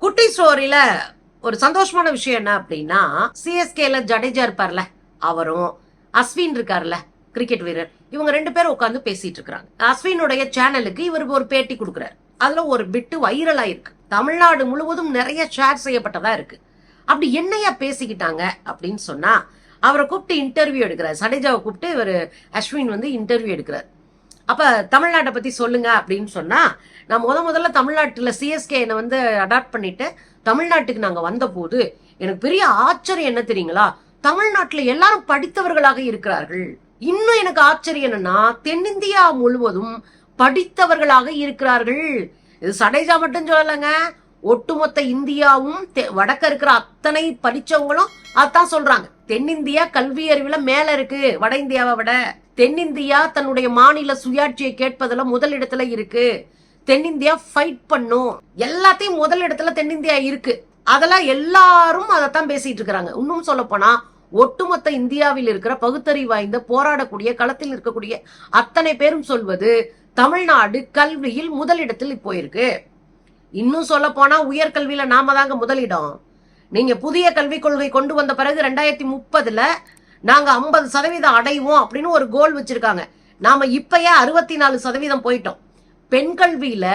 குட்டி ஸ்டோரியில ஒரு சந்தோஷமான விஷயம் என்ன அப்படின்னா, சிஎஸ்கேல ஜடேஜா இருப்பார்ல, அவரும் அஸ்வின் இருக்காருல்ல கிரிக்கெட் வீரர், இவங்க 2 பேரும் உட்காந்து பேசிட்டு இருக்காங்க. அஸ்வினுடைய சேனலுக்கு இவருக்கு ஒரு பேட்டி கொடுக்குறாரு. அதுல ஒரு பிட்டு வைரலா இருக்கு. தமிழ்நாடு முழுவதும் நிறைய ஷேர் செய்யப்பட்டதா இருக்கு. அப்படி என்னையா பேசிக்கிட்டாங்க அப்படின்னு சொன்னா, அவரை கூப்பிட்டு இன்டர்வியூ எடுக்கிறார். ஜடேஜாவை கூப்பிட்டு இவர் அஸ்வின் வந்து இன்டர்வியூ எடுக்கிறார். அப்ப தமிழ்நாட்டை பத்தி சொல்லுங்க அப்படின்னு சொன்னா, நான் முதல்ல தமிழ்நாட்டுல சிஎஸ்கே என்னை வந்து அடாப்ட் பண்ணிட்டு தமிழ்நாட்டுக்கு நாங்க வந்த போது எனக்கு பெரிய ஆச்சரியம் என்ன தெரியுங்களா, தமிழ்நாட்டுல எல்லாரும் படித்தவர்களாக இருக்கிறார்கள். இன்னும் எனக்கு ஆச்சரியம் என்னன்னா, தென்னிந்தியா முழுவதும் படித்தவர்களாக இருக்கிறார்கள். இது ஜடேஜா மட்டும் சொல்லலைங்க, ஒட்டுமொத்த இந்தியாவும் வடக்க இருக்கிற அத்தனை படிச்சவங்களும் அதான் சொல்றாங்க. தென்னிந்தியா கல்வி அறிவுல மேல இருக்கு வட இந்தியாவை விட. தென்னிந்தியா தன்னுடைய மாநில சுயாட்சியை கேட்பதுல முதலிடத்துல இருக்கு. தென்னிந்தியா ஃபைட் பண்ணும், எல்லாத்தையும் முதலிடத்துல தென்னிந்தியா இருக்கு. அதெல்லாம் எல்லாரும் அதைத்தான் பேசிட்டு இருக்கிறாங்க. இன்னும் சொல்ல போனா ஒட்டுமொத்த இந்தியாவில் இருக்கிற பகுத்தறிவு வாய்ந்த போராடக்கூடிய களத்தில் இருக்கக்கூடிய அத்தனை பேரும் சொல்வது தமிழ்நாடு கல்வியில் முதலிடத்தில் போயிருக்கு. இன்னும் சொல்ல போனா உயர்கல்வியில நாம தாங்க முதலிடம். நீங்க புதிய கல்விக் கொள்கை கொண்டு வந்த பிறகு 2030 நாங்க 50% அடைவோம் அப்படின்னு ஒரு கோல் வச்சிருக்காங்க. நாம இப்பயே 64% போயிட்டோம். பெண் கல்வியில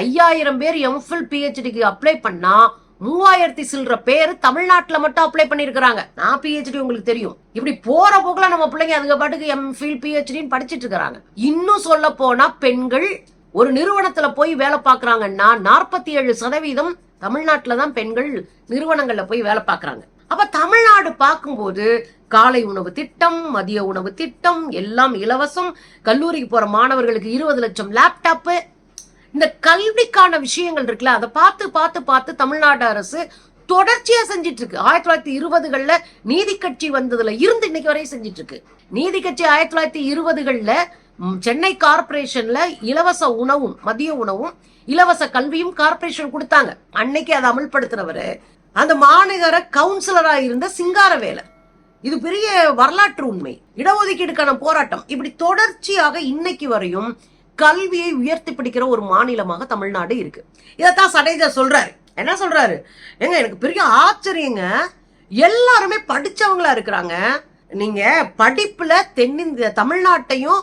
5000 பேர் எம்ஃபில் பிஹெச்டிக்கு அப்ளை பண்ணா 3000 சில்ற பேர் தமிழ்நாட்டுல மட்டும் அப்ளை பண்ணிருக்காங்க. நான் பிஹெச்டி உங்களுக்கு தெரியும். இப்படி போற போக்குல நம்ம பிள்ளைங்க அதுக்கு பாட்டுக்கு எம்ஃபில் பிஹெச்டின்னு படிச்சிட்டு இருக்காங்க. இன்னும் சொல்ல போனா பெண்கள் ஒரு நிறுவனத்துல போய் வேலை பாக்குறாங்கன்னா 47% தமிழ்நாட்டுலதான் பெண்கள் நிறுவனங்கள்ல போய் வேலை பாக்குறாங்க. அப்ப தமிழ்நாடு பார்க்கும்போது காலை உணவு திட்டம், மதிய உணவு திட்டம் எல்லாம் இலவசம், கல்லூரிக்கு போற மாணவர்களுக்கு 20 லட்சம் லேப்டாப்பு, இந்த கல்விக்கான விஷயங்கள் இருக்குல்ல, அதை பார்த்து பார்த்து பார்த்து தமிழ்நாடு அரசு தொடர்ச்சியா செஞ்சிட்டு இருக்கு. 1920களில் நீதி கட்சி வந்ததுல இருந்து இன்னைக்கு வரையும் செஞ்சிட்டு இருக்கு. நீதி கட்சி 1920களில் சென்னை கார்பரேஷன்ல இலவச உணவும் மதிய உணவும் இலவச கல்வியும் கார்பரேஷன் கொடுத்தாங்க. அன்னைக்கு அதை அமல்படுத்துறவரு அந்த மாநகர கவுன்சிலரா இருந்த சிங்காரவேலர். இது பெரிய வரலாற்று உண்மை. இடஒதுக்கீடுக்கான போராட்டம் இப்படி தொடர்ச்சியாக இன்னைக்கு வரையும் கல்வியை உயர்த்தி பிடிக்கிற ஒரு மாநிலமாக தமிழ்நாடு இருக்கு. இதைத்தான் ஜடேஜா சொல்றாரு. என்ன சொல்றாரு, எங்க எனக்கு பெரிய ஆச்சரியங்க, எல்லாருமே படிச்சவங்களா இருக்கிறாங்க. நீங்க படிப்புல தென்னிந்திய தமிழ்நாட்டையும்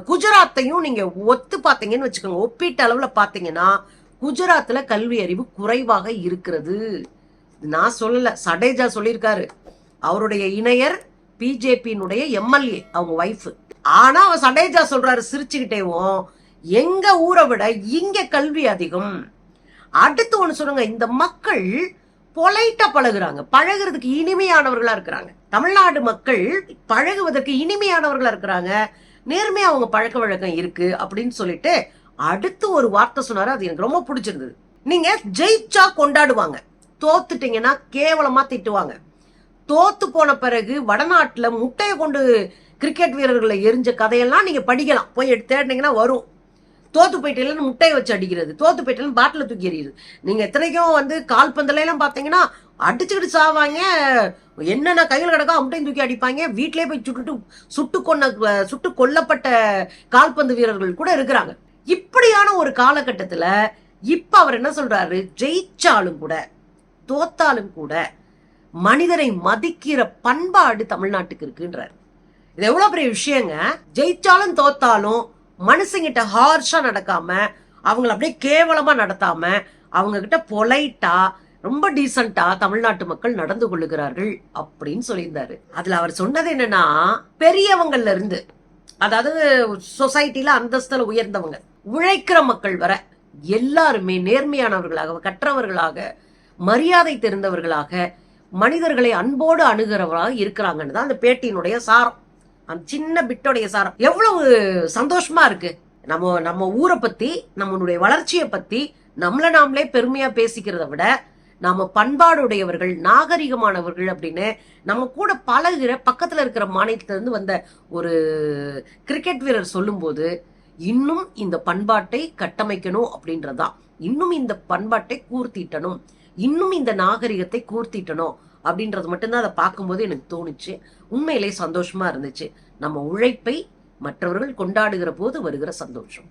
குஜராத்தையும் நீங்க ஒத்து பாத்தீங்கன்னு வச்சுக்கோங்க, ஒப்பீட்டு அளவுல பாத்தீங்கன்னா குஜராத்ல கல்வி அறிவு குறைவாக இருக்கிறது. நான் சொல்லல, ஜடேஜா சொல்லியிருக்காரு. அவருடைய இணையர் பிஜேபியினுடைய எம்எல்ஏ, அவங்க வைஃப். ஆனா அவன் ஜடேஜா சொல்றாரு சிரிச்சுக்கிட்டேவும், எங்க ஊரை விட இங்க கல்வி அதிகம். அடுத்து ஒண்ணு சொல்லுங்க, இந்த மக்கள் பொலைட்டா பழகுறாங்க, பழகுறதுக்கு இனிமையானவர்களா இருக்கிறாங்க. தமிழ்நாடு மக்கள் பழகுவதற்கு இனிமையானவர்களா இருக்கிறாங்க, நேர்மையா அவங்க பழக்க வழக்கம் இருக்கு அப்படின்னு சொல்லிட்டு அடுத்து ஒரு வார்த்தை சொன்னாரு. அது எனக்கு ரொம்ப பிடிச்சிருந்தது. நீங்க ஜெயிச்சா கொண்டாடுவாங்க, தோத்துட்டீங்கன்னா கேவலமா திட்டுவாங்க. தோத்து போன பிறகு வடநாட்டுல முட்டையை கொண்டு கிரிக்கெட் வீரர்களை எரிஞ்ச கதையெல்லாம் நீங்க படிக்கலாம், போய் தேடினீங்கன்னா வரும். தோத்து போயிட்டேன்னு முட்டையை வச்சு அடிக்கிறது, தோத்து போயிட்டேன்னு பாட்டில தூக்கி எறியுது. நீங்க எத்தனைக்கும் வந்து கால்பந்துல எல்லாம் பாத்தீங்கன்னா அடிச்சுக்கிட்டு சாவாங்க, என்னென்ன கையில் கிடக்கோ அம்ட்டையும் தூக்கி அடிப்பாங்க. வீட்டிலே போய் சுட்டு கொல்லப்பட்ட கால்பந்து வீரர்கள் கூட இருக்கிறாங்க. இப்படியான ஒரு காலகட்டத்துல இப்ப அவர் என்ன சொல்றாரு, ஜெயிச்சாலும் கூட தோத்தாலும் கூட மனிதரை மதிக்கிற பண்பாடு தமிழ்நாட்டுக்கு இருக்குன்றார். இது எவ்வளவு பெரிய விஷயங்க. ஜெயிச்சாலும் தோத்தாலும் மனுஷங்கிட்ட ஹார்ஷா நடக்காம, அவங்களை அப்படியே கேவலமா நடத்தாம, அவங்க கிட்ட பொலைட்டா ரொம்ப டீசென்டா தமிழ்நாட்டு மக்கள் நடந்து கொள்ளுகிறார்கள் அப்படின்னு சொல்லியிருந்தாரு. அதுல அவர் சொன்னது என்னன்னா, பெரியவங்கள்ல இருந்து, அதாவது சொசைட்டில அந்தஸ்துல உயர்ந்தவங்க, உழைக்கிற மக்கள் வர எல்லாருமே நேர்மையானவர்களாக, கற்றவர்களாக, மரியாதை தெரிந்தவர்களாக, மனிதர்களை அன்போடு அணுகிறவர்களாக இருக்கிறாங்கன்னு தான் அந்த பேட்டியினுடைய சாரம். அந்த சின்ன பிட்டோடைய சாரம் எவ்வளவு சந்தோஷமா இருக்கு. நம்ம ஊரை பத்தி, நம்மளுடைய வளர்ச்சியை பத்தி நம்மள நாமளே பெருமையா பேசிக்கிறத விட, நாம பண்பாடுடையவர்கள், நாகரிகமானவர்கள் அப்படின்னு நம்ம கூட பழகுற பக்கத்துல இருக்கிற மாநிலத்திலிருந்து வந்த ஒரு கிரிக்கெட் வீரர் சொல்லும் போது, இன்னும் இந்த பண்பாட்டை கட்டமைக்கணும் அப்படின்றதான், இன்னும் இந்த பண்பாட்டை கூர்த்திட்டணும், இன்னும் இந்த நாகரிகத்தை கூர்த்திட்டணும் அப்படின்றது மட்டும்தான் அதை பார்க்கும்போது எனக்கு தோணுச்சு. உண்மையிலே சந்தோஷமா இருந்துச்சு. நம்ம உழைப்பை மற்றவர்கள் கொண்டாடுகிற போது வருகிற சந்தோஷம்.